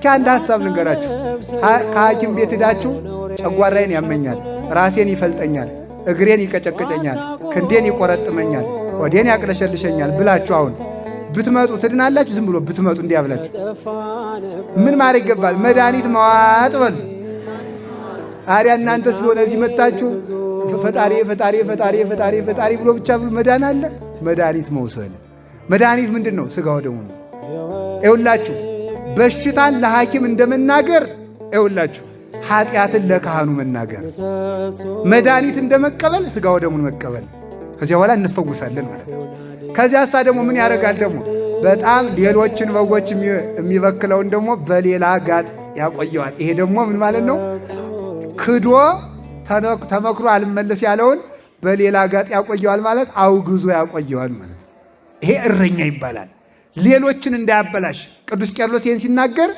እስኪ አንድ ሐሳብ ልንገራችሁ። ከሐኪም ቤት ሄዳችሁ ጨጓራዬን ያመኛል፣ ራሴን ይፈልጠኛል፣ እግሬን ይቀጨቅጨኛል፣ ክንዴን ይቆረጥመኛል፣ ወዴን ያቅለሸልሸኛል ብላችሁ አሁን ብትመጡ ትድናላችሁ? ዝም ብሎ ብትመጡ እንዲያብላችሁ ምን ማድረግ ይገባል? መድኃኒት መዋጥ በሉ። አሪያ እናንተስ ቢሆን እዚህ መጣችሁ ፈጣሪ ፈጣሪ ፈጣሪ ፈጣሪ ፈጣሪ ብሎ ብቻ ብሎ መዳን አለ? መድኃኒት መውሰድ። መድኃኒት ምንድን ነው? ሥጋው ደሙ ነው። ይኸውላችሁ በሽታን ለሐኪም እንደመናገር፣ ይኸውላችሁ ኃጢአትን ለካህኑ መናገር፣ መድኃኒት እንደመቀበል ሥጋው ደሙን መቀበል። ከዚያ በኋላ እንፈውሳለን ማለት ነው። ከዚያሳ ደግሞ ምን ያደርጋል? ደግሞ በጣም ሌሎችን በጎች የሚበክለውን ደግሞ በሌላ ጋጥ ያቆየዋል። ይሄ ደግሞ ምን ማለት ነው? ክዶ ተመክሮ አልመለስ ያለውን በሌላ ጋጥ ያቆየዋል ማለት አውግዞ ያቆየዋል ማለት ነው። ይሄ እረኛ ይባላል። ሌሎችን እንዳያበላሽ ቅዱስ ቄርሎስ ይህን ሲናገር